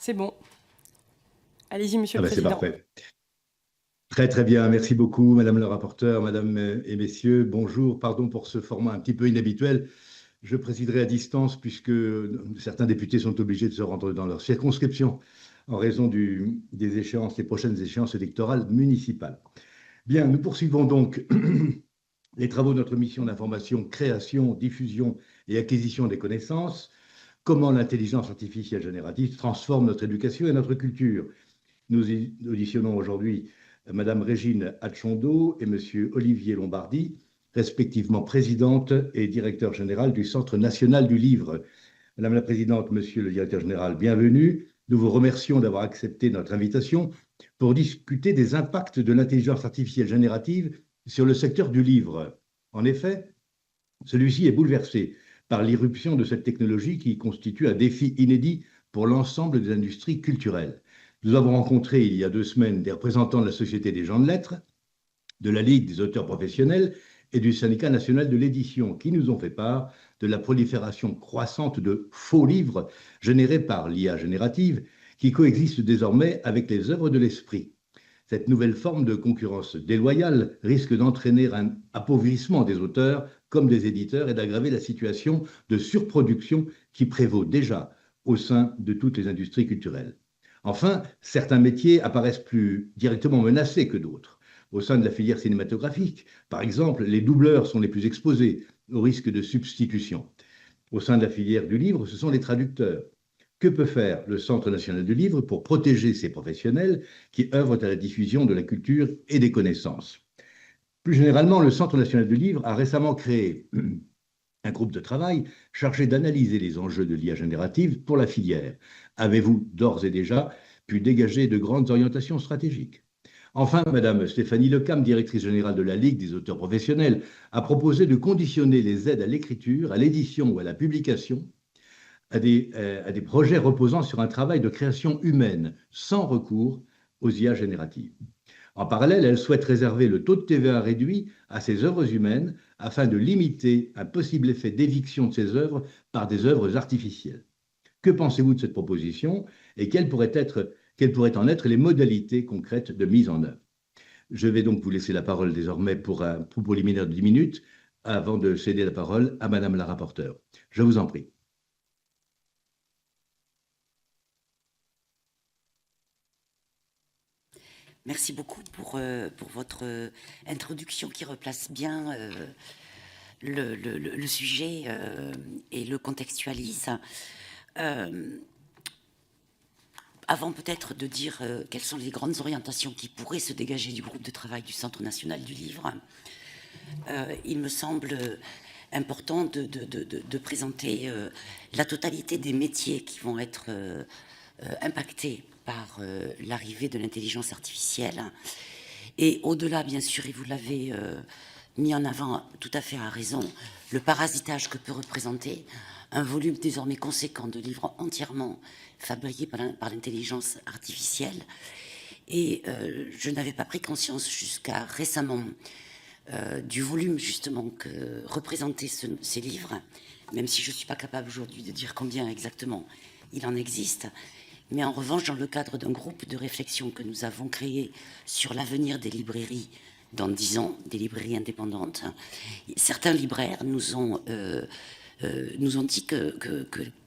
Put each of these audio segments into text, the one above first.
C'est bon. Allez-y, Monsieur Ah le ben c'est Président. parfait. Très très bien, merci beaucoup Madame le rapporteur, Madame et Messieurs, bonjour, pardon pour ce format un petit peu inhabituel. Je présiderai à distance puisque certains députés sont obligés de se rendre dans leur circonscription en raison des échéances, des prochaines échéances électorales municipales. Bien, nous poursuivons donc les travaux de notre mission d'information, création, diffusion et acquisition des connaissances, comment l'intelligence artificielle générative transforme notre éducation et notre culture. Nous auditionnons aujourd'hui Madame Régine Atchondo et Monsieur Olivier Lombardi, respectivement présidente et directeur général du Centre national du livre. Madame la présidente, Monsieur le directeur général, bienvenue. Nous vous remercions d'avoir accepté notre invitation pour discuter des impacts de l'intelligence artificielle générative sur le secteur du livre. En effet, celui-ci est bouleversé par l'irruption de cette technologie qui constitue un défi inédit pour l'ensemble des industries culturelles. Nous avons rencontré il y a 2 semaines des représentants de la Société des gens de lettres, de la Ligue des auteurs professionnels et du Syndicat national de l'édition, qui nous ont fait part de la prolifération croissante de faux livres générés par l'IA générative, qui coexistent désormais avec les œuvres de l'esprit. Cette nouvelle forme de concurrence déloyale risque d'entraîner un appauvrissement des auteurs comme des éditeurs et d'aggraver la situation de surproduction qui prévaut déjà au sein de toutes les industries culturelles. Enfin, certains métiers apparaissent plus directement menacés que d'autres. Au sein de la filière cinématographique, par exemple, les doubleurs sont les plus exposés au risque de substitution. Au sein de la filière du livre, ce sont les traducteurs. Que peut faire le Centre national du livre pour protéger ces professionnels qui œuvrent à la diffusion de la culture et des connaissances? Plus généralement, le Centre national du livre a récemment créé un groupe de travail chargé d'analyser les enjeux de l'IA générative pour la filière. Avez-vous d'ores et déjà pu dégager de grandes orientations stratégiques? Enfin, Madame Stéphanie Lecam, directrice générale de la Ligue des auteurs professionnels, a proposé de conditionner les aides à l'écriture, à l'édition ou à la publication à des projets reposant sur un travail de création humaine, sans recours aux IA génératives. En parallèle, elle souhaite réserver le taux de TVA réduit à ces œuvres humaines afin de limiter un possible effet d'éviction de ces œuvres par des œuvres artificielles. Que pensez-vous de cette proposition et quelles pourraient en être les modalités concrètes de mise en œuvre? Je vais donc vous laisser la parole désormais pour un propos liminaire de 10 minutes avant de céder la parole à Madame la rapporteure. Je vous en prie. Merci beaucoup pour votre introduction qui replace bien le sujet et le contextualise. Avant peut-être de dire quelles sont les grandes orientations qui pourraient se dégager du groupe de travail du Centre national du livre, il me semble important de présenter la totalité des métiers qui vont être impactés par l'arrivée de l'intelligence artificielle. Et au-delà, bien sûr, et vous l'avez mis en avant tout à fait à raison, le parasitage que peut représenter un volume désormais conséquent de livres entièrement fabriqués par l'intelligence artificielle. Et je n'avais pas pris conscience jusqu'à récemment du volume justement que représentaient ces livres, même si je ne suis pas capable aujourd'hui de dire combien exactement il en existe. Mais en revanche, dans le cadre d'un groupe de réflexion que nous avons créé sur l'avenir des librairies dans 10 ans, des librairies indépendantes, certains libraires nous ont dit que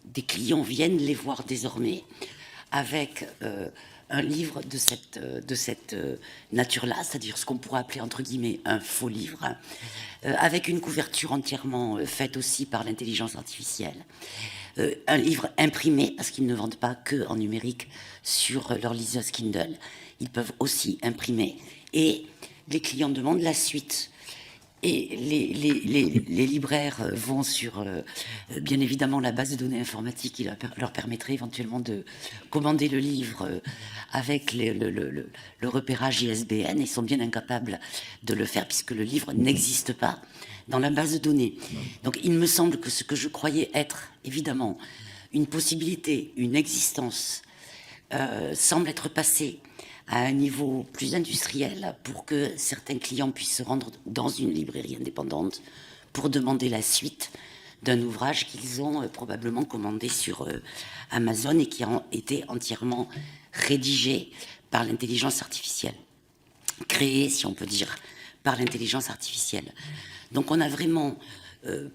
des clients viennent les voir désormais avec un livre de cette nature-là, c'est-à-dire ce qu'on pourrait appeler entre guillemets un faux livre, avec une couverture entièrement faite aussi par l'intelligence artificielle. Un livre imprimé, parce qu'ils ne vendent pas que en numérique sur leur liseuse Kindle, ils peuvent aussi imprimer. Et les clients demandent la suite. Et les libraires vont sur, bien évidemment, la base de données informatique qui leur permettrait éventuellement de commander le livre avec le repérage ISBN, et sont bien incapables de le faire puisque le livre n'existe pas dans la base de données. Donc il me semble que ce que je croyais être, évidemment, une possibilité, une existence, semble être passé à un niveau plus industriel pour que certains clients puissent se rendre dans une librairie indépendante pour demander la suite d'un ouvrage qu'ils ont probablement commandé sur Amazon et qui a été entièrement rédigé par l'intelligence artificielle, créé, si on peut dire, par l'intelligence artificielle. Donc on a vraiment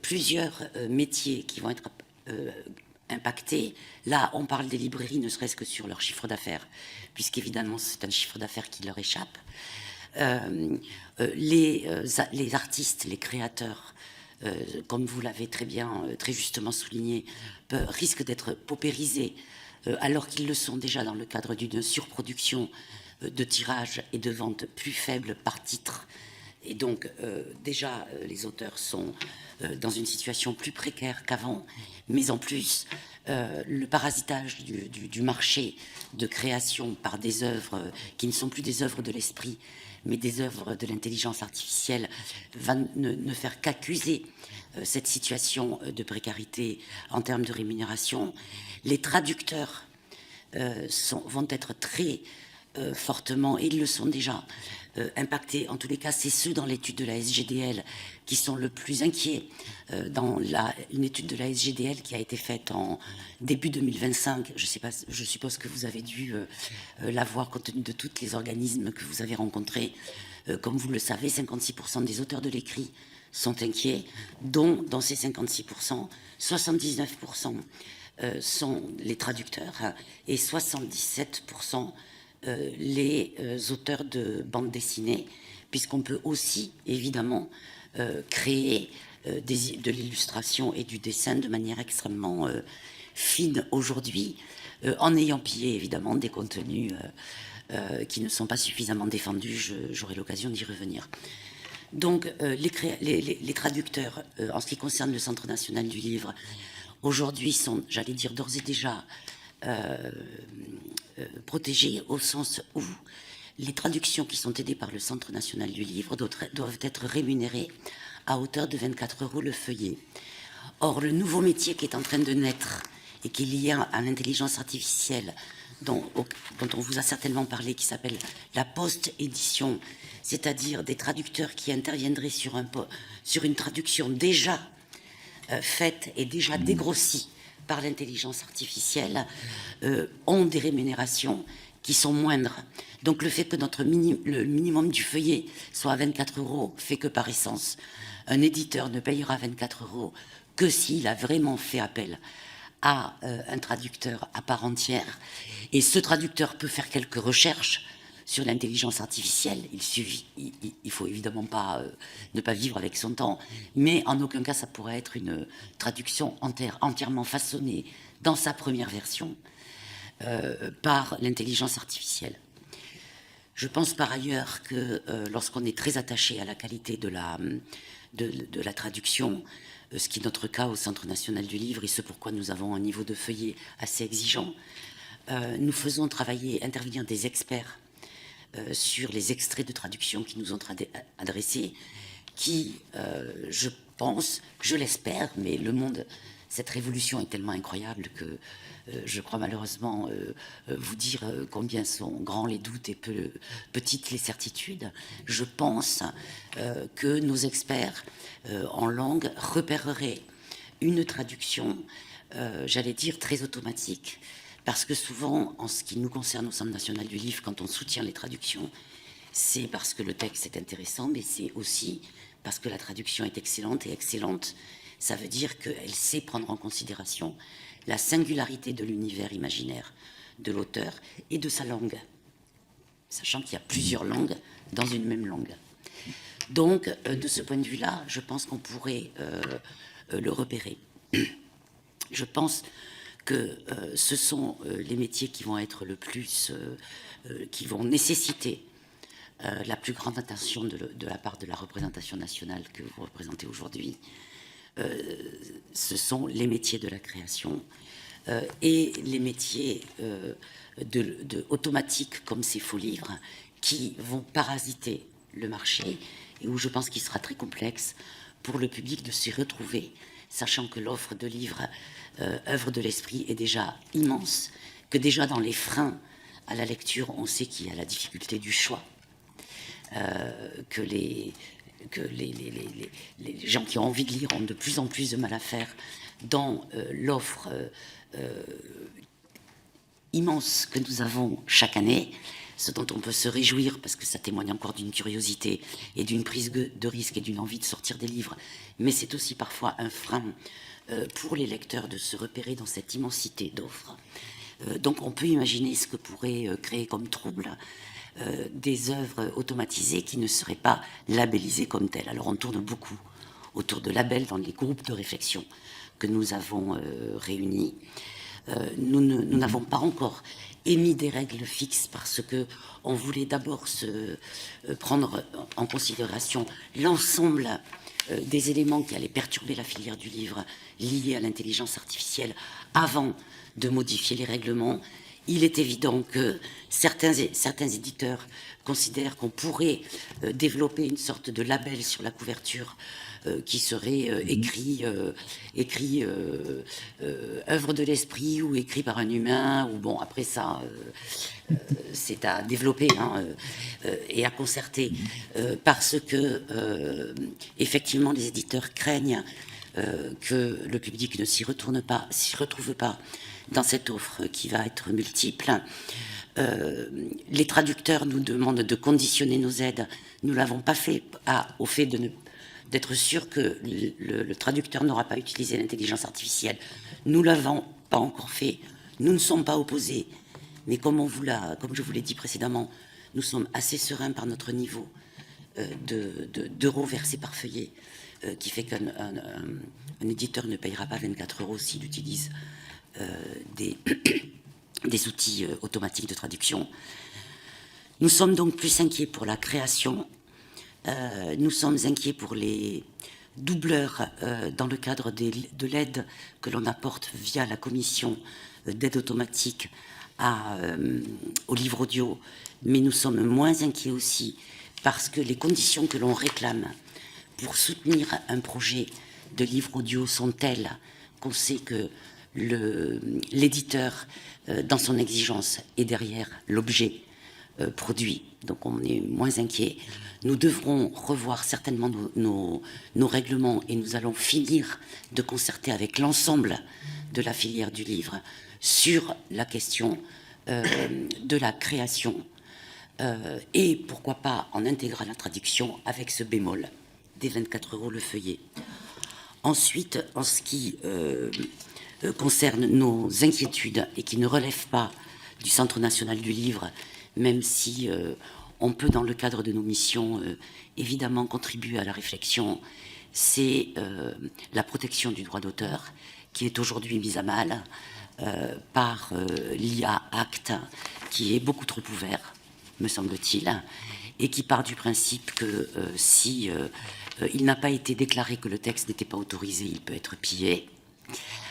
plusieurs métiers qui vont être impactés. Là, on parle des librairies, ne serait-ce que sur leur chiffre d'affaires, puisqu'évidemment, c'est un chiffre d'affaires qui leur échappe. Les artistes, les créateurs, comme vous l'avez très bien, très justement souligné, risquent d'être paupérisés, alors qu'ils le sont déjà dans le cadre d'une surproduction de tirage et de vente plus faible par titre. Et donc, déjà, les auteurs sont dans une situation plus précaire qu'avant, mais en plus, le parasitage du marché de création par des œuvres qui ne sont plus des œuvres de l'esprit, mais des œuvres de l'intelligence artificielle, va ne faire qu'accuser cette situation de précarité en termes de rémunération. Les traducteurs vont être très fortement, et ils le sont déjà, impactés. En tous les cas, c'est ceux dans l'étude de la SGDL qui sont le plus inquiets. Dans une étude de la SGDL qui a été faite en début 2025, je suppose que vous avez dû la voir compte tenu de tous les organismes que vous avez rencontrés. Comme vous le savez, 56% des auteurs de l'écrit sont inquiets, dont dans ces 56%, 79% sont les traducteurs et 77% les auteurs de bandes dessinées, puisqu'on peut aussi, évidemment, créer de l'illustration et du dessin de manière extrêmement fine aujourd'hui, en ayant pillé, évidemment, des contenus qui ne sont pas suffisamment défendus. J'aurai l'occasion d'y revenir. Donc, les traducteurs, en ce qui concerne le Centre national du livre, aujourd'hui sont, j'allais dire, d'ores et déjà protégés, au sens où les traductions qui sont aidées par le Centre national du livre doivent être rémunérées à hauteur de 24 € le feuillet. Or, le nouveau métier qui est en train de naître et qui est lié à l'intelligence artificielle, dont on vous a certainement parlé, qui s'appelle la post-édition, c'est-à-dire des traducteurs qui interviendraient sur une traduction déjà faite et déjà dégrossie par l'intelligence artificielle, ont des rémunérations qui sont moindres. Donc le fait que le minimum du feuillet soit à 24 € fait que par essence, un éditeur ne payera 24 € que s'il a vraiment fait appel à un traducteur à part entière. Et ce traducteur peut faire quelques recherches sur l'intelligence artificielle. Il faut évidemment ne pas vivre avec son temps, mais en aucun cas ça pourrait être une traduction entièrement façonnée dans sa première version par l'intelligence artificielle. Je pense par ailleurs que lorsqu'on est très attaché à la qualité de la traduction, ce qui est notre cas au Centre national du livre et ce pourquoi nous avons un niveau de feuillet assez exigeant, nous faisons intervenir des experts sur les extraits de traduction qui nous ont adressés, qui, je pense, je l'espère, mais cette révolution est tellement incroyable que je crois malheureusement vous dire combien sont grands les doutes et petites les certitudes. Je pense que nos experts en langue repéreraient une traduction, j'allais dire, très automatique. Parce que souvent, en ce qui nous concerne au Centre national du livre, quand on soutient les traductions, c'est parce que le texte est intéressant, mais c'est aussi parce que la traduction est excellente. Et excellente, ça veut dire qu'elle sait prendre en considération la singularité de l'univers imaginaire de l'auteur et de sa langue, sachant qu'il y a plusieurs langues dans une même langue. Donc, de ce point de vue-là, je pense qu'on pourrait le repérer. Je pense que ce sont les métiers qui vont être qui vont nécessiter la plus grande attention de la part de la représentation nationale que vous représentez aujourd'hui. Ce sont les métiers de la création et les métiers automatiques comme ces faux livres qui vont parasiter le marché et où je pense qu'il sera très complexe pour le public de s'y retrouver, sachant que l'offre de livres œuvre de l'esprit est déjà immense, que déjà dans les freins à la lecture, on sait qu'il y a la difficulté du choix, que les gens qui ont envie de lire ont de plus en plus de mal à faire dans l'offre immense que nous avons chaque année, ce dont on peut se réjouir parce que ça témoigne encore d'une curiosité et d'une prise de risque et d'une envie de sortir des livres, mais c'est aussi parfois un frein pour les lecteurs de se repérer dans cette immensité d'offres. Donc on peut imaginer ce que pourrait créer comme trouble des œuvres automatisées qui ne seraient pas labellisées comme telles. Alors on tourne beaucoup autour de labels dans les groupes de réflexion que nous avons réunis. Nous n'avons pas encore émis des règles fixes parce que on voulait d'abord prendre en considération l'ensemble des éléments qui allaient perturber la filière du livre liés à l'intelligence artificielle avant de modifier les règlements. Il est évident que certains éditeurs considèrent qu'on pourrait développer une sorte de label sur la couverture qui serait écrit œuvre de l'esprit ou écrit par un humain, ou bon, après ça, c'est à développer et à concerter, parce que, effectivement, les éditeurs craignent que le public ne s'y retrouve pas dans cette offre qui va être multiple. Les traducteurs nous demandent de conditionner nos aides. Nous ne l'avons pas fait au fait d'être sûr que le traducteur n'aura pas utilisé l'intelligence artificielle. Nous ne l'avons pas encore fait. Nous ne sommes pas opposés. Mais comme je vous l'ai dit précédemment, nous sommes assez sereins par notre niveau d'euros versés par feuillet, qui fait qu'un éditeur ne payera pas 24 € s'il utilise des outils automatiques de traduction. Nous sommes donc plus inquiets pour la création. Nous sommes inquiets pour les doubleurs dans le cadre de l'aide que l'on apporte via la commission d'aide automatique au livre audio, mais nous sommes moins inquiets aussi parce que les conditions que l'on réclame pour soutenir un projet de livre audio sont telles qu'on sait que l'éditeur, dans son exigence, est derrière l'objet produit. Donc on est moins inquiet. Nous devrons revoir certainement nos règlements et nous allons finir de concerter avec l'ensemble de la filière du livre sur la question de la création et pourquoi pas en intégrant la traduction avec ce bémol des 24 € le feuillet. Ensuite, en ce qui concerne nos inquiétudes et qui ne relèvent pas du Centre national du livre, même si on peut, dans le cadre de nos missions, évidemment contribuer à la réflexion, c'est la protection du droit d'auteur qui est aujourd'hui mise à mal par l'IA Act, qui est beaucoup trop ouvert, me semble-t-il, et qui part du principe que si il n'a pas été déclaré que le texte n'était pas autorisé, il peut être pillé.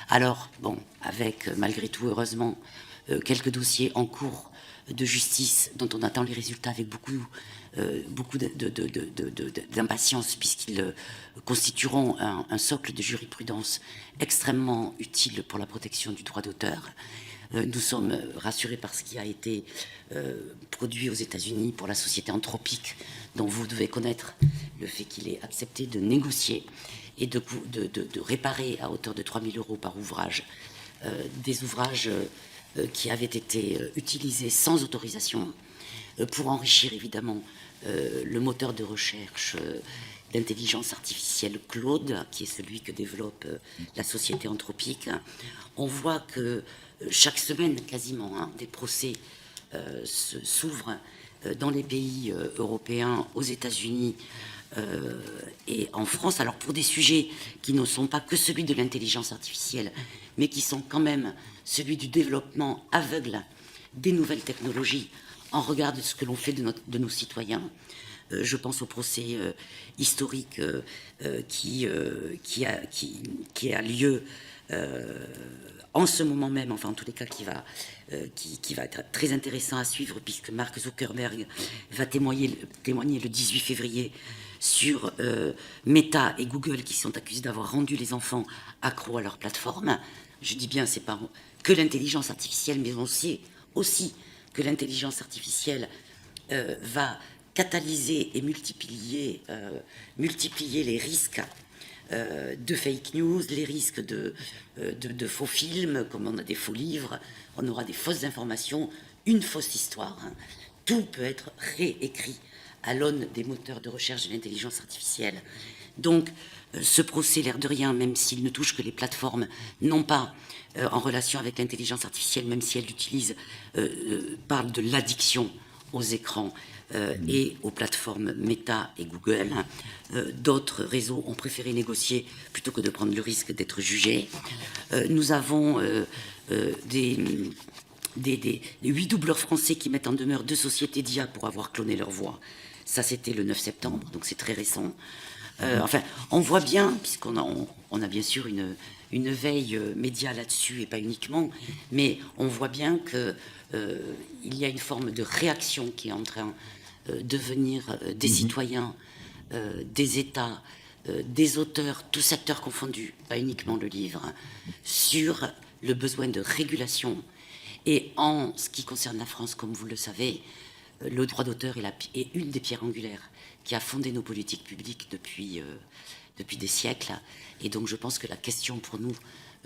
Alors, bon, avec, malgré tout, heureusement, quelques dossiers en cours de justice dont on attend les résultats avec beaucoup d'impatience, puisqu'ils constitueront un socle de jurisprudence extrêmement utile pour la protection du droit d'auteur. Nous sommes rassurés par ce qui a été produit aux États-Unis pour la société Anthropique, dont vous devez connaître le fait qu'il ait accepté de négocier et de réparer à hauteur de 3 000 € par ouvrage des ouvrages qui avaient été utilisés sans autorisation pour enrichir évidemment le moteur de recherche d'intelligence artificielle Claude, qui est celui que développe la société Anthropique. On voit que chaque semaine, quasiment, des procès s'ouvrent dans les pays européens, aux États-Unis et en France. Alors pour des sujets qui ne sont pas que celui de l'intelligence artificielle, mais qui sont quand même celui du développement aveugle des nouvelles technologies en regard de ce que l'on fait de nos citoyens. Je pense au procès historique qui a lieu en ce moment même, enfin en tous les cas qui va être très intéressant à suivre, puisque Mark Zuckerberg va témoigner le 18 février sur Meta et Google, qui sont accusés d'avoir rendu les enfants accros à leur plateforme. Je dis bien, c'est pas que l'intelligence artificielle, mais on sait aussi que l'intelligence artificielle va catalyser et multiplier les risques de fake news, les risques de faux films, comme on a des faux livres, on aura des fausses informations, une fausse histoire. Hein. Tout peut être réécrit à l'aune des moteurs de recherche de l'intelligence artificielle. Donc, ce procès, l'air de rien, même s'il ne touche que les plateformes, non pas en relation avec l'intelligence artificielle, même si elle l'utilise, parle de l'addiction aux écrans et aux plateformes Meta et Google. D'autres réseaux ont préféré négocier plutôt que de prendre le risque d'être jugés. Nous avons des 8 doubleurs français qui mettent en demeure 2 sociétés d'IA pour avoir cloné leur voix. Ça, c'était le 9 septembre, donc c'est très récent. Enfin, on voit bien, puisqu'on a bien sûr une veille média là-dessus, et pas uniquement, mais on voit bien qu'il y a une forme de réaction qui est en train de venir des citoyens, des États, des auteurs, tous secteurs confondus, pas uniquement le livre, sur le besoin de régulation. Et en ce qui concerne la France, comme vous le savez, le droit d'auteur est une des pierres angulaires qui a fondé nos politiques publiques depuis des siècles. Et donc je pense que la question pour nous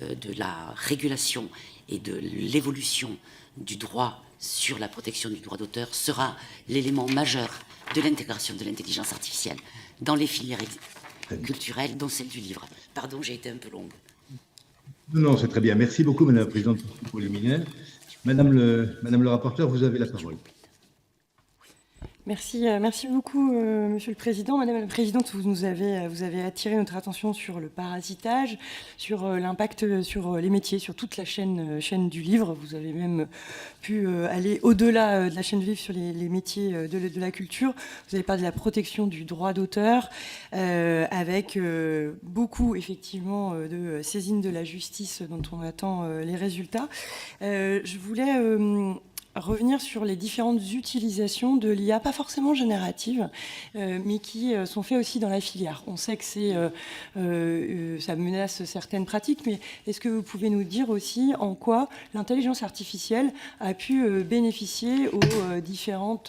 de la régulation et de l'évolution du droit sur la protection du droit d'auteur sera l'élément majeur de l'intégration de l'intelligence artificielle dans les filières culturelles, dont celle du livre. Pardon, j'ai été un peu longue. Non, c'est très bien. Merci beaucoup, Madame la Présidente, pour le liminaire. Madame le rapporteur, vous avez la parole. Merci beaucoup, Monsieur le Président. Madame la Présidente, vous avez attiré notre attention sur le parasitage, sur l'impact sur les métiers, sur toute la chaîne du livre. Vous avez même pu aller au-delà de la chaîne du livre sur les métiers de la culture. Vous avez parlé de la protection du droit d'auteur, avec beaucoup, effectivement, de saisines de la justice dont on attend les résultats. Je voulais revenir sur les différentes utilisations de l'IA, pas forcément génératives, mais qui sont faites aussi dans la filière. On sait que ça menace certaines pratiques, mais est-ce que vous pouvez nous dire aussi en quoi l'intelligence artificielle a pu bénéficier aux différents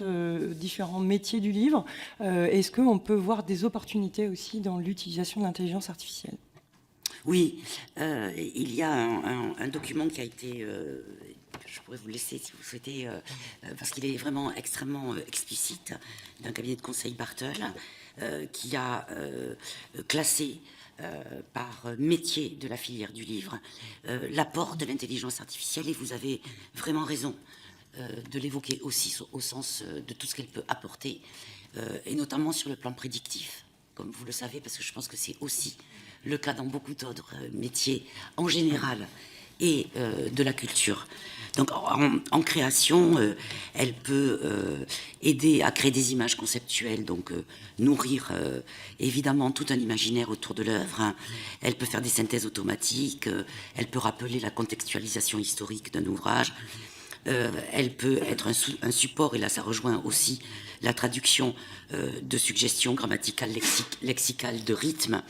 métiers du livre? Est-ce qu'on peut voir des opportunités aussi dans l'utilisation de l'intelligence artificielle? Oui, il y a un document qui a été... je pourrais vous le laisser si vous souhaitez, parce qu'il est vraiment extrêmement explicite, d'un cabinet de conseil Bartel, qui a classé par métier de la filière du livre l'apport de l'intelligence artificielle, et vous avez vraiment raison de l'évoquer aussi au sens de tout ce qu'elle peut apporter, et notamment sur le plan prédictif, comme vous le savez, parce que je pense que c'est aussi le cas dans beaucoup d'autres métiers en général, et de la culture. Donc en création, elle peut aider à créer des images conceptuelles, donc nourrir évidemment tout un imaginaire autour de l'œuvre. Hein. Elle peut faire des synthèses automatiques, elle peut rappeler la contextualisation historique d'un ouvrage. Elle peut être un support, et là ça rejoint aussi la traduction de suggestions grammaticales, lexicales, de rythme.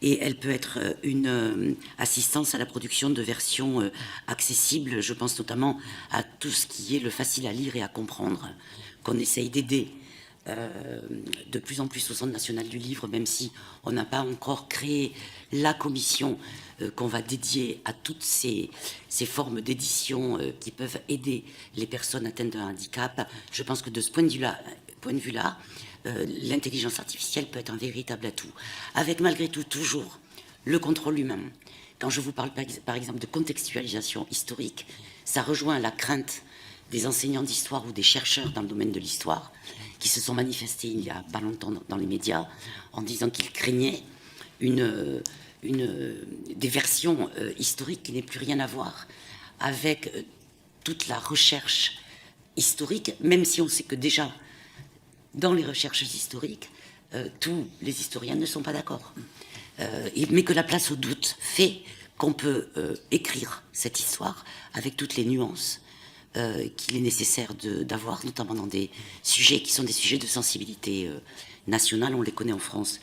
Et elle peut être une assistance à la production de versions accessibles. Je pense notamment à tout ce qui est le facile à lire et à comprendre, qu'on essaye d'aider de plus en plus au Centre national du livre, même si on n'a pas encore créé la commission qu'on va dédier à toutes ces formes d'édition qui peuvent aider les personnes atteintes d'un handicap. Je pense que de ce point de vue-là, l'intelligence artificielle peut être un véritable atout, avec malgré tout toujours le contrôle humain. Quand je vous parle par exemple de contextualisation historique, ça rejoint la crainte des enseignants d'histoire ou des chercheurs dans le domaine de l'histoire qui se sont manifestés il n'y a pas longtemps dans les médias en disant qu'ils craignaient des versions historiques qui n'aient plus rien à voir avec toute la recherche historique, même si on sait que déjà dans les recherches historiques, tous les historiens ne sont pas d'accord. Mais que la place au doute fait qu'on peut écrire cette histoire avec toutes les nuances qu'il est nécessaire d'avoir, notamment dans des sujets qui sont des sujets de sensibilité nationale, on les connaît en France.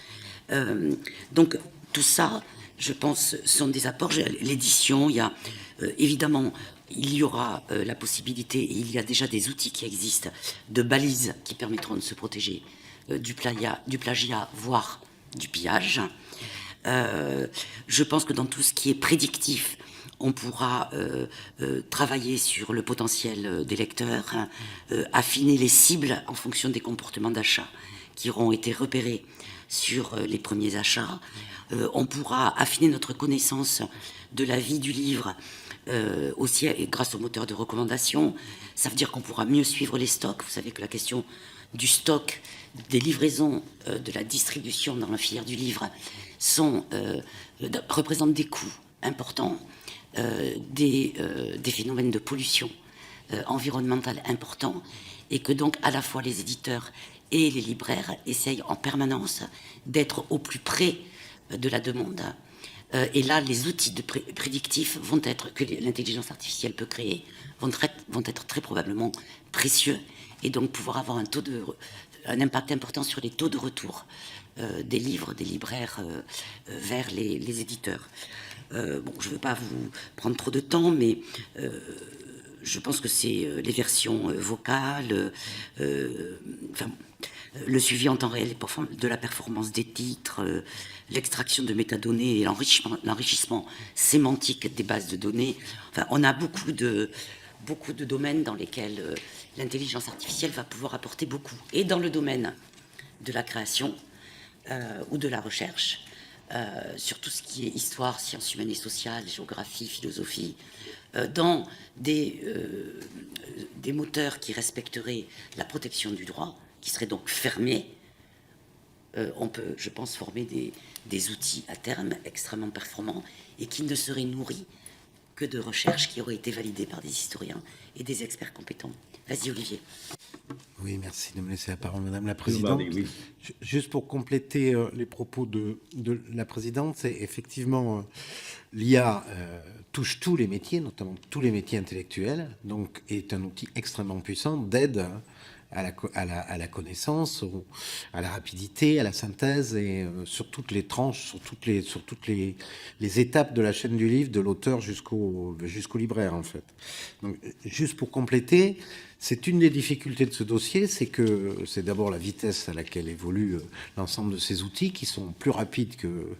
Donc tout ça, je pense, sont des apports. L'édition, il y a évidemment il y aura la possibilité, et il y a déjà des outils qui existent, de balises qui permettront de se protéger du plagiat, voire du pillage. Je pense que dans tout ce qui est prédictif, on pourra travailler sur le potentiel des lecteurs, affiner les cibles en fonction des comportements d'achat qui auront été repérés sur les premiers achats. On pourra affiner notre connaissance de la vie du livre aussi grâce au moteur de recommandation. Ça veut dire qu'on pourra mieux suivre les stocks. Vous savez que la question du stock, des livraisons, de la distribution dans la filière du livre représentent des coûts importants, des phénomènes de pollution environnementale importants, et que donc à la fois les éditeurs et les libraires essayent en permanence d'être au plus près de la demande. Et là, les outils prédictifs que l'intelligence artificielle peut créer vont être très probablement précieux, et donc pouvoir avoir un impact important sur les taux de retour des livres, des libraires vers les éditeurs. Je ne veux pas vous prendre trop de temps, mais je pense que c'est les versions vocales, le suivi en temps réel de la performance des titres, l'extraction de métadonnées et l'enrichissement sémantique des bases de données. Enfin, on a beaucoup de domaines dans lesquels l'intelligence artificielle va pouvoir apporter beaucoup. Et dans le domaine de la création ou de la recherche, sur tout ce qui est histoire, sciences humaines et sociales, géographie, philosophie, dans des moteurs qui respecteraient la protection du droit, qui seraient donc fermés, on peut, je pense, former des outils à terme extrêmement performants et qui ne seraient nourris que de recherches qui auraient été validées par des historiens et des experts compétents. Vas-y, Olivier. Oui, merci de me laisser la parole, Madame la Présidente. Oui. Juste pour compléter les propos de la Présidente, c'est effectivement l'IA touche tous les métiers, notamment tous les métiers intellectuels, donc est un outil extrêmement puissant d'aide à la connaissance, à la rapidité, à la synthèse, et sur toutes les tranches, sur toutes les étapes de la chaîne du livre, de l'auteur jusqu'au libraire, en fait. Donc, juste pour compléter, c'est une des difficultés de ce dossier, c'est d'abord la vitesse à laquelle évolue l'ensemble de ces outils, qui sont plus rapides que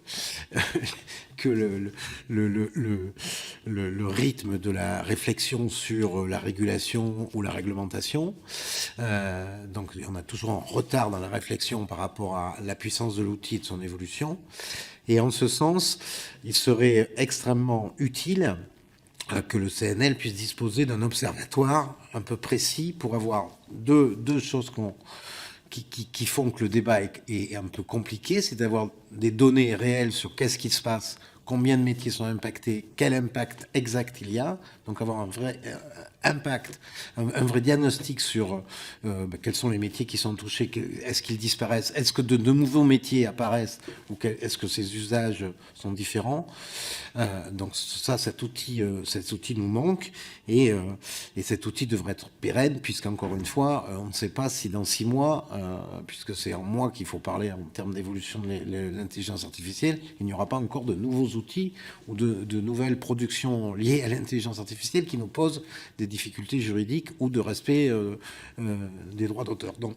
le rythme de la réflexion sur la régulation ou la réglementation. Donc on a toujours un retard dans la réflexion par rapport à la puissance de l'outil et de son évolution. Et en ce sens, il serait extrêmement utile que le CNL puisse disposer d'un observatoire un peu précis pour avoir deux choses qui font que le débat est un peu compliqué, c'est d'avoir des données réelles sur qu'est-ce qui se passe, combien de métiers sont impactés, quel impact exact il y a, donc avoir un vrai impact, un vrai diagnostic sur quels sont les métiers qui sont touchés, est-ce qu'ils disparaissent, est-ce que de nouveaux métiers apparaissent, ou est-ce que ces usages sont différents. Donc ça, cet outil nous manque, et cet outil devrait être pérenne, puisqu'encore une fois, on ne sait pas si dans 6 mois, puisque c'est en mois qu'il faut parler en termes d'évolution de l'intelligence artificielle, il n'y aura pas encore de nouveaux outils ou de nouvelles productions liées à l'intelligence artificielle qui nous posent des difficultés juridiques ou de respect des droits d'auteur. Donc,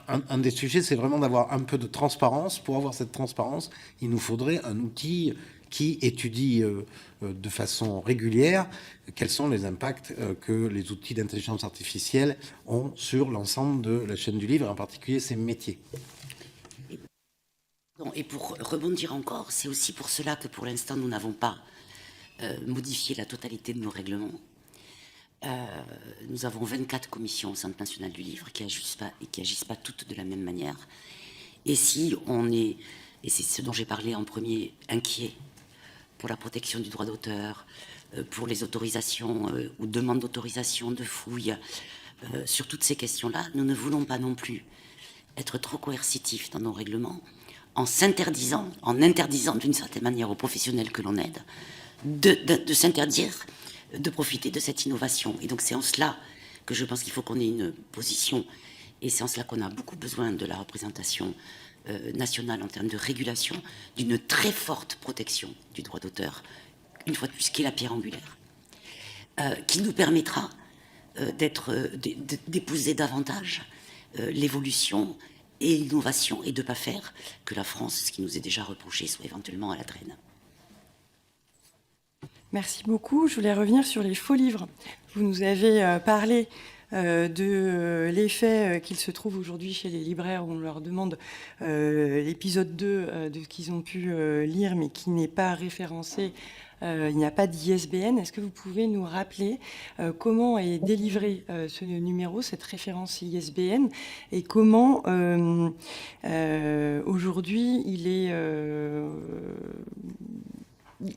un des sujets, c'est vraiment d'avoir un peu de transparence. Pour avoir cette transparence, il nous faudrait un outil qui étudie de façon régulière quels sont les impacts que les outils d'intelligence artificielle ont sur l'ensemble de la chaîne du livre, en particulier ces métiers. Et pour rebondir encore, c'est aussi pour cela que pour l'instant, nous n'avons pas modifié la totalité de nos règlements. Nous avons 24 commissions au Centre national du livre qui agissent pas toutes de la même manière. Et si on est, et c'est ce dont j'ai parlé en premier, inquiet pour la protection du droit d'auteur, pour les autorisations ou demandes d'autorisation, de fouilles, sur toutes ces questions-là, nous ne voulons pas non plus être trop coercitifs dans nos règlements, en interdisant d'une certaine manière aux professionnels que l'on aide de s'interdire de profiter de cette innovation. Et donc c'est en cela que je pense qu'il faut qu'on ait une position, et c'est en cela qu'on a beaucoup besoin de la représentation nationale en termes de régulation, d'une très forte protection du droit d'auteur, une fois de plus, qui est la pierre angulaire. qui nous permettra d'épouser davantage l'évolution et l'innovation, et de ne pas faire que la France, ce qui nous est déjà reproché, soit éventuellement à la traîne. Merci beaucoup. Je voulais revenir sur les faux livres. Vous nous avez parlé de l'effet qu'il se trouve aujourd'hui chez les libraires où on leur demande l'épisode 2 de ce qu'ils ont pu lire mais qui n'est pas référencé. Il n'y a pas d'ISBN. Est-ce que vous pouvez nous rappeler comment est délivré ce numéro, cette référence ISBN, et comment aujourd'hui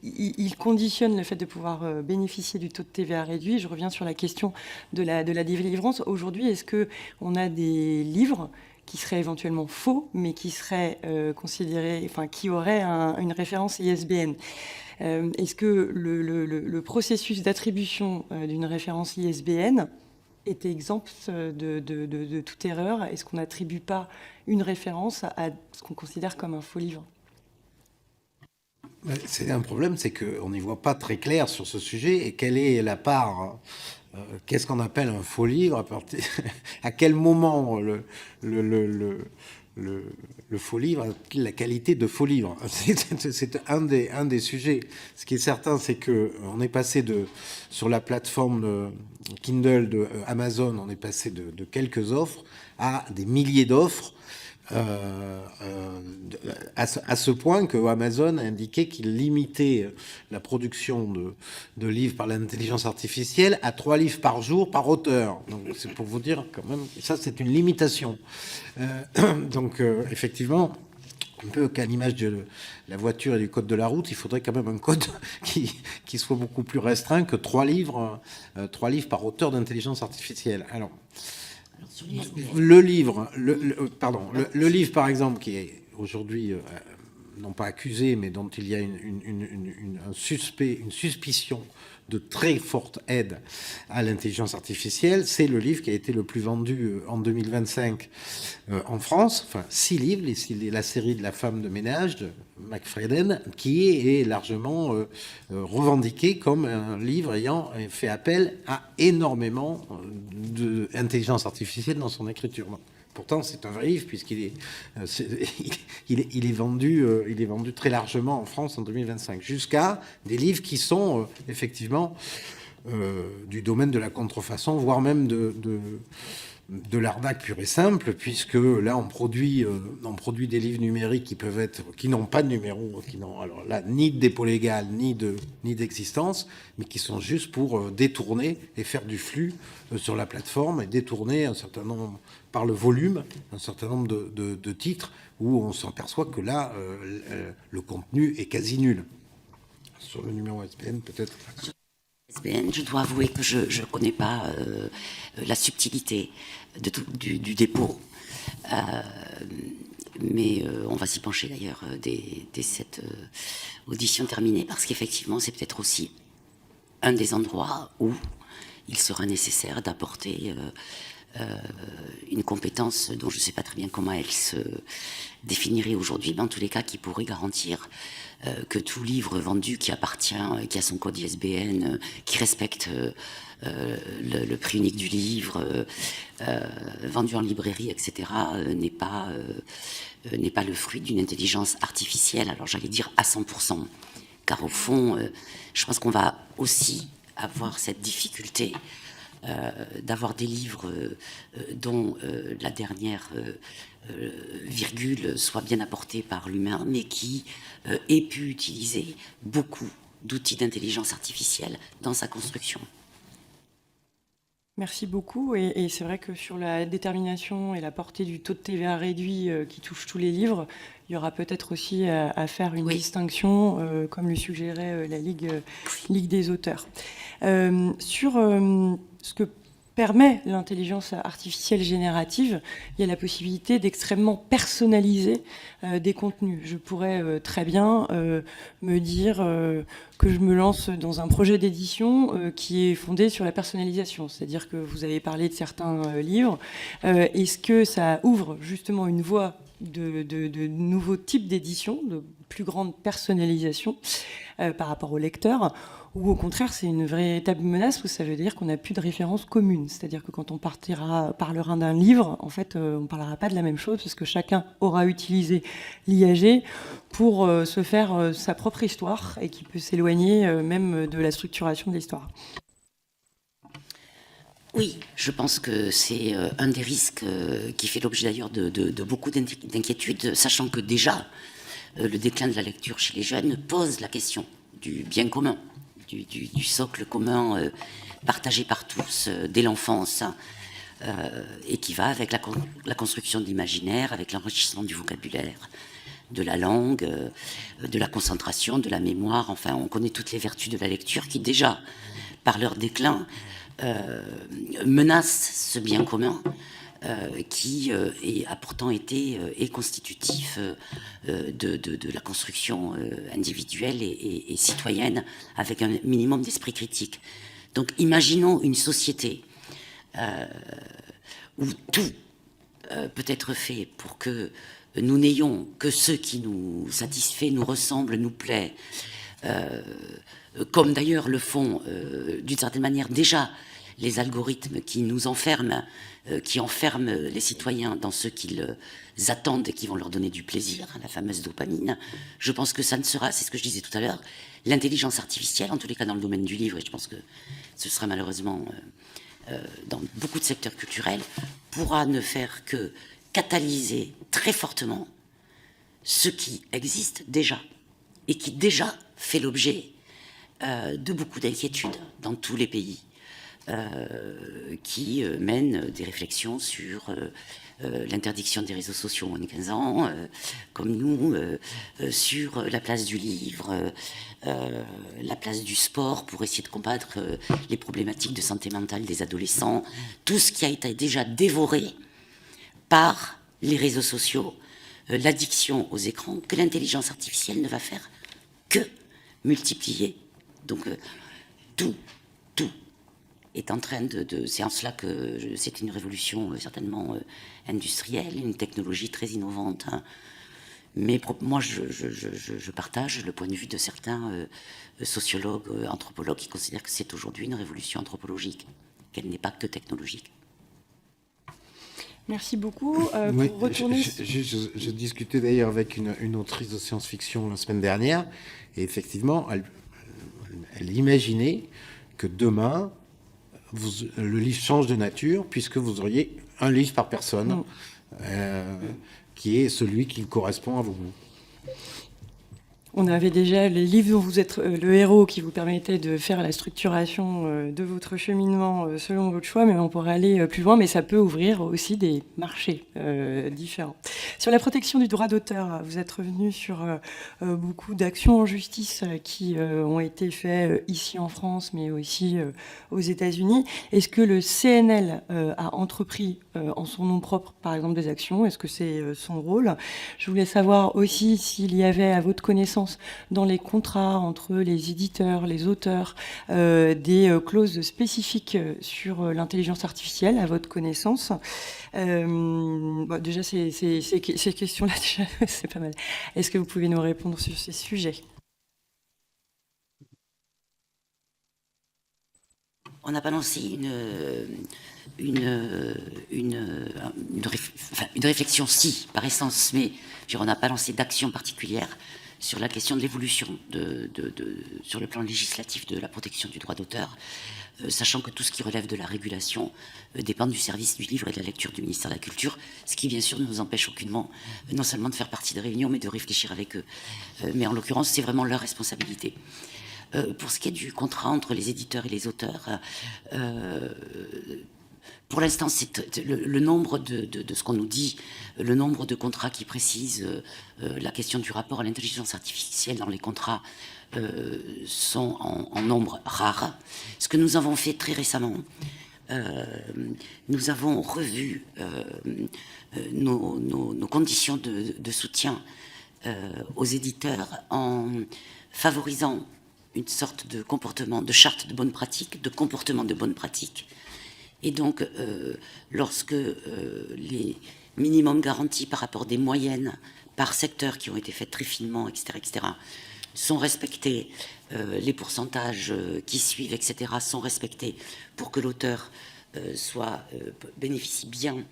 il conditionne le fait de pouvoir bénéficier du taux de TVA réduit. Je reviens sur la question de la délivrance. Aujourd'hui, est-ce qu'on a des livres qui seraient éventuellement faux, mais qui seraient considérés, enfin, qui auraient une référence ISBN? Est-ce que le processus d'attribution d'une référence ISBN est exempt de toute erreur? Est-ce qu'on n'attribue pas une référence à ce qu'on considère comme un faux livre? C'est un problème, c'est qu'on n'y voit pas très clair sur ce sujet. Et quelle est la part, qu'est-ce qu'on appelle un faux livre, à quel moment le faux livre a la qualité de faux livre? C'est un des sujets. Ce qui est certain, c'est qu'on est passé sur la plateforme de Kindle de Amazon, on est passé de quelques offres à des milliers d'offres. À ce point que Amazon a indiqué qu'il limitait la production de livres par l'intelligence artificielle à 3 livres par jour par auteur. Donc c'est pour vous dire quand même, ça c'est une limitation. Donc effectivement, un peu qu'à l'image de la voiture et du code de la route, il faudrait quand même un code qui soit beaucoup plus restreint que 3 livres par auteur d'intelligence artificielle. Alors, le livre, par exemple, qui est aujourd'hui non pas accusé, mais dont il y a une suspicion de très forte aide à l'intelligence artificielle, c'est le livre qui a été le plus vendu en 2025 en France. Enfin, 6 livres, la série de La femme de ménage de McFadden, qui est largement revendiqué comme un livre ayant fait appel à énormément d'intelligence artificielle dans son écriture. Pourtant, c'est un vrai livre puisqu'il est vendu très largement en France en 2025, jusqu'à des livres qui sont effectivement du domaine de la contrefaçon, voire même de l'arnaque pure et simple, puisque là on produit des livres numériques qui n'ont pas de numéro, qui n'ont alors là ni de dépôt légal ni d'existence, mais qui sont juste pour détourner et faire du flux sur la plateforme et détourner un certain nombre, par le volume, un certain nombre de titres où on s'aperçoit que là le contenu est quasi nul. Sur le numéro SPN peut-être. Je dois avouer que je ne connais pas la subtilité du dépôt, mais on va s'y pencher d'ailleurs dès cette audition terminée, parce qu'effectivement c'est peut-être aussi un des endroits où il sera nécessaire d'apporter une compétence dont je ne sais pas très bien comment elle se définirait aujourd'hui, mais en tous les cas qui pourrait garantir que tout livre vendu qui appartient, qui a son code ISBN, qui respecte le prix unique du livre, vendu en librairie, etc., n'est pas le fruit d'une intelligence artificielle. Alors j'allais dire à 100%, car au fond, je pense qu'on va aussi avoir cette difficulté d'avoir des livres dont la dernière virgule soit bien apportée par l'humain, mais qui ait pu utiliser beaucoup d'outils d'intelligence artificielle dans sa construction. Merci beaucoup. Et c'est vrai que sur la détermination et la portée du taux de TVA réduit qui touche tous les livres, il y aura peut-être aussi à faire une distinction, comme le suggérait la Ligue des auteurs. Sur ce que permet l'intelligence artificielle générative, il y a la possibilité d'extrêmement personnaliser des contenus. Je pourrais très bien me dire que je me lance dans un projet d'édition qui est fondé sur la personnalisation. C'est-à-dire que vous avez parlé de certains livres. Est-ce que ça ouvre justement une voie de nouveaux types d'édition, de plus grande personnalisation par rapport au lecteur, ou au contraire c'est une véritable menace où ça veut dire qu'on n'a plus de référence commune, c'est-à-dire que quand on parlera d'un livre, en fait on ne parlera pas de la même chose parce que chacun aura utilisé l'IAG pour se faire sa propre histoire et qui peut s'éloigner même de la structuration de l'histoire. Oui, je pense que c'est un des risques qui fait l'objet d'ailleurs de beaucoup d'inquiétudes, sachant que déjà, le déclin de la lecture chez les jeunes pose la question du bien commun, du socle commun partagé par tous dès l'enfance, et qui va avec la construction de l'imaginaire, avec l'enrichissement du vocabulaire, de la langue, de la concentration, de la mémoire. Enfin, on connaît toutes les vertus de la lecture qui déjà, par leur déclin, menace ce bien commun qui a pourtant été est constitutif de la construction individuelle et citoyenne avec un minimum d'esprit critique. Donc imaginons une société où tout peut être fait pour que nous n'ayons que ce qui nous satisfait, nous ressemble, nous plaît, comme d'ailleurs le font d'une certaine manière déjà les algorithmes qui nous enferment, qui enferment les citoyens dans ce qu'ils attendent et qui vont leur donner du plaisir, la fameuse dopamine. Je pense que ça ne sera, c'est ce que je disais tout à l'heure, l'intelligence artificielle, en tous les cas dans le domaine du livre, et je pense que ce sera malheureusement dans beaucoup de secteurs culturels, pourra ne faire que catalyser très fortement ce qui existe déjà et qui déjà fait l'objet de beaucoup d'inquiétudes dans tous les pays qui mènent des réflexions sur l'interdiction des réseaux sociaux en 15 ans, comme nous, sur la place du livre, la place du sport pour essayer de combattre les problématiques de santé mentale des adolescents, tout ce qui a été déjà dévoré par les réseaux sociaux, l'addiction aux écrans, que l'intelligence artificielle ne va faire que multiplier. Donc tout est en train c'est en cela que c'est une révolution certainement industrielle, une technologie très innovante. Hein. Mais moi, je partage le point de vue de certains sociologues, anthropologues qui considèrent que c'est aujourd'hui une révolution anthropologique, qu'elle n'est pas que technologique. Merci beaucoup. Oui, pour retourner... je discutais d'ailleurs avec une autrice de science-fiction la semaine dernière, et effectivement, elle imaginait que demain, le livre change de nature, puisque vous auriez un livre par personne, qui est celui qui correspond à vous. On avait déjà les livres dont vous êtes le héros qui vous permettaient de faire la structuration de votre cheminement selon votre choix, mais on pourrait aller plus loin, mais ça peut ouvrir aussi des marchés différents. Sur la protection du droit d'auteur, vous êtes revenu sur beaucoup d'actions en justice qui ont été faites ici en France, mais aussi aux États-Unis. Est-ce que le CNL a entrepris en son nom propre, par exemple, des actions? Est-ce que c'est son rôle? Je voulais savoir aussi s'il y avait, à votre connaissance, dans les contrats entre les éditeurs, les auteurs, des clauses spécifiques sur l'intelligence artificielle, à votre connaissance. Bon, déjà, ces questions-là, déjà, c'est pas mal. Est-ce que vous pouvez nous répondre sur ces sujets? On n'a pas lancé une réflexion, si, par essence, mais on n'a pas lancé d'action particulière sur la question de l'évolution sur le plan législatif de la protection du droit d'auteur, sachant que tout ce qui relève de la régulation dépend du service du livre et de la lecture du ministère de la Culture, ce qui bien sûr ne nous empêche aucunement non seulement de faire partie des réunions, mais de réfléchir avec eux. Mais en l'occurrence, c'est vraiment leur responsabilité. Pour ce qui est du contrat entre les éditeurs et les auteurs, pour l'instant, c'est le nombre de ce qu'on nous dit, le nombre de contrats qui précisent la question du rapport à l'intelligence artificielle dans les contrats sont en nombre rare. Ce que nous avons fait très récemment, nous avons revu nos conditions de soutien aux éditeurs en favorisant une sorte de comportement, de charte de bonne pratique, de comportement de bonne pratique. Et donc, lorsque minimum garanti par rapport des moyennes par secteur qui ont été faites très finement, etc., sont respectés, les pourcentages qui suivent, etc., sont respectés pour que l'auteur bénéficie bien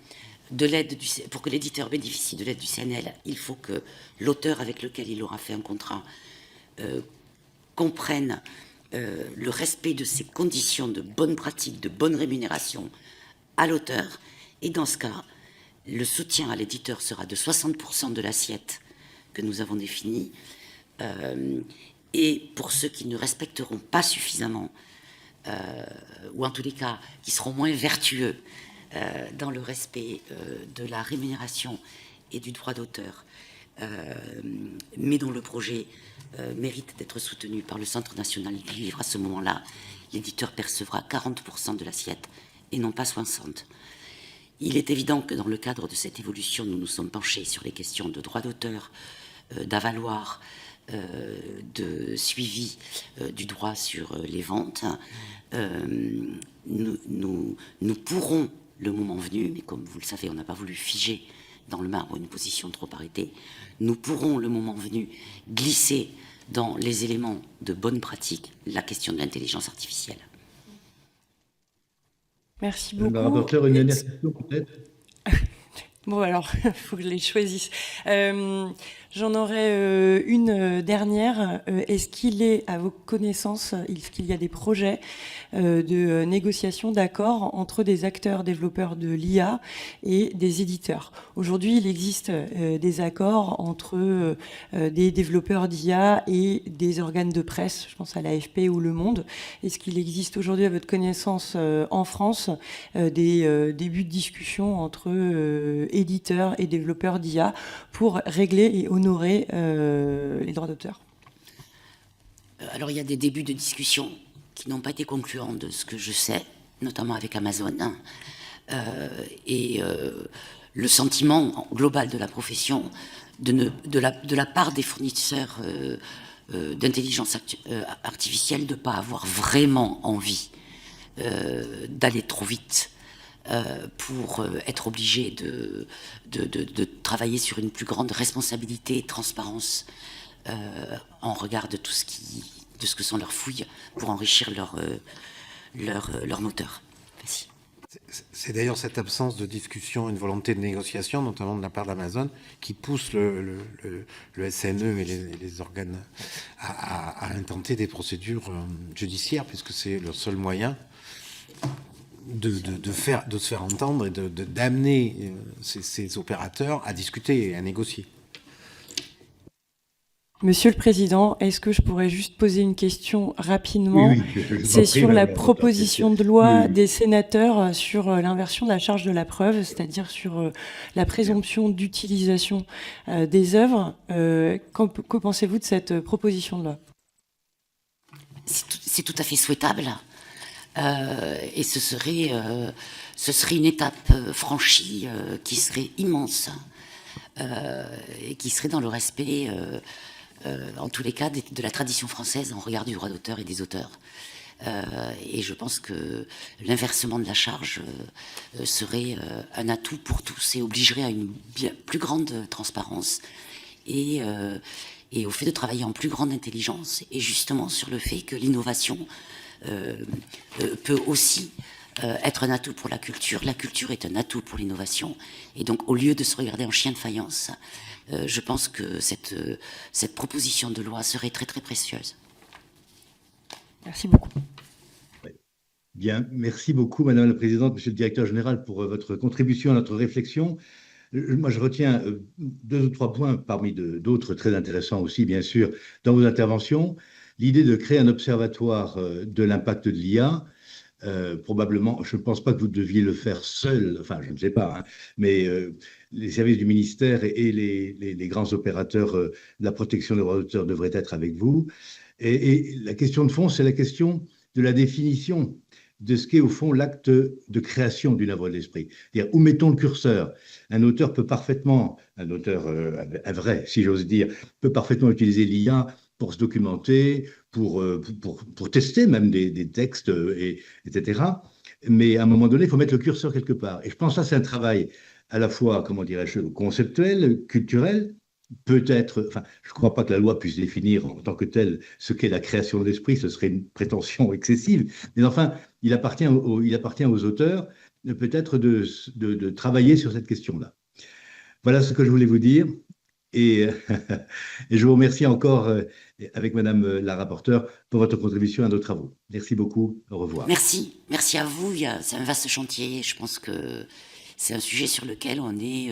de l'aide pour que l'éditeur bénéficie de l'aide du CNL. Il faut que l'auteur avec lequel il aura fait un contrat comprenne le respect de ces conditions de bonne pratique, de bonne rémunération à l'auteur. Et dans ce cas, le soutien à l'éditeur sera de 60% de l'assiette que nous avons définie. Et pour ceux qui ne respecteront pas suffisamment, ou en tous les cas qui seront moins vertueux dans le respect de la rémunération et du droit d'auteur, mais dont le projet mérite d'être soutenu par le Centre national du livre, à ce moment-là, l'éditeur percevra 40% de l'assiette et non pas 60%. Il est évident que dans le cadre de cette évolution, nous nous sommes penchés sur les questions de droit d'auteur, d'avaloir, de suivi du droit sur les ventes. Nous pourrons, le moment venu, mais comme vous le savez, on n'a pas voulu figer dans le marbre une position trop arrêtée, nous pourrons, le moment venu, glisser dans les éléments de bonne pratique la question de l'intelligence artificielle. Merci beaucoup. Le rapporteur, une dernière question peut-être. Bon, alors, il faut que je les choisisse. J'en aurais une dernière. Est-ce qu'il est, à vos connaissances, est-ce qu'il y a des projets de négociation d'accords entre des acteurs développeurs de l'IA et des éditeurs? Aujourd'hui, il existe des accords entre des développeurs d'IA et des organes de presse, je pense à l'AFP ou Le Monde. Est-ce qu'il existe aujourd'hui, à votre connaissance, en France, des débuts de discussion entre éditeurs et développeurs d'IA pour régler et honorer les droits d'auteur? Alors, il y a des débuts de discussion qui n'ont pas été concluants de ce que je sais, notamment avec Amazon. Le sentiment global de la profession, de la part des fournisseurs d'intelligence artificielle, de ne pas avoir vraiment envie d'aller trop vite pour être obligé de travailler sur une plus grande responsabilité et transparence en regard de tout ce que sont leurs fouilles pour enrichir leur moteur. Merci. C'est d'ailleurs cette absence de discussion, une volonté de négociation, notamment de la part d'Amazon, qui pousse le SNE et les organes à intenter des procédures judiciaires, puisque c'est leur seul moyen de se faire entendre et d'amener ces opérateurs à discuter et à négocier. Monsieur le Président, est-ce que je pourrais juste poser une question rapidement? Oui, c'est sur la proposition de loi des sénateurs sur l'inversion de la charge de la preuve, c'est-à-dire sur la présomption d'utilisation des œuvres. Que pensez-vous de cette proposition de loi? C'est tout à fait souhaitable. Et ce serait une étape franchie qui serait immense et qui serait dans le respect, en tous les cas, de la tradition française en regard du droit d'auteur et des auteurs. Et je pense que l'inversement de la charge serait un atout pour tous et obligerait à une bien plus grande transparence et au fait de travailler en plus grande intelligence et justement sur le fait que l'innovation peut aussi être un atout pour la culture. La culture est un atout pour l'innovation. Et donc, au lieu de se regarder en chien de faïence, je pense que cette proposition de loi serait très, très précieuse. Merci beaucoup. Bien, merci beaucoup, Madame la Présidente, Monsieur le Directeur Général, pour votre contribution à notre réflexion. Moi, je retiens 2 ou 3 points parmi d'autres très intéressants aussi, bien sûr, dans vos interventions. L'idée de créer un observatoire de l'impact de l'IA, probablement, je ne pense pas que vous deviez le faire seul, enfin, je ne sais pas, hein, mais les services du ministère et les grands opérateurs de la protection des droits d'auteur devraient être avec vous. Et la question de fond, c'est la question de la définition de ce qu'est au fond l'acte de création d'une œuvre de l'esprit. C'est-à-dire, où mettons le curseur? Un auteur peut parfaitement, un auteur un vrai, si j'ose dire, peut parfaitement utiliser l'IA pour se documenter, pour tester même des textes, etc. Mais à un moment donné, il faut mettre le curseur quelque part. Et je pense que ça, c'est un travail à la fois, comment dirais-je, conceptuel, culturel, peut-être, enfin, je ne crois pas que la loi puisse définir en tant que telle ce qu'est la création de l'esprit, ce serait une prétention excessive, mais enfin, il appartient aux auteurs peut-être de travailler sur cette question-là. Voilà ce que je voulais vous dire. Et, et je vous remercie encore, avec Madame la rapporteure, pour votre contribution à nos travaux. Merci beaucoup. Au revoir. Merci à vous. C'est un vaste chantier. Je pense que c'est un sujet sur lequel on est,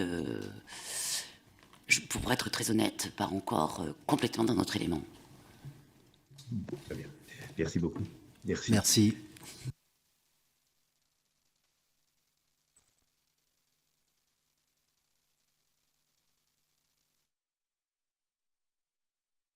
pour être très honnête, pas encore complètement dans notre élément. Très bien. Merci beaucoup. Merci. Merci.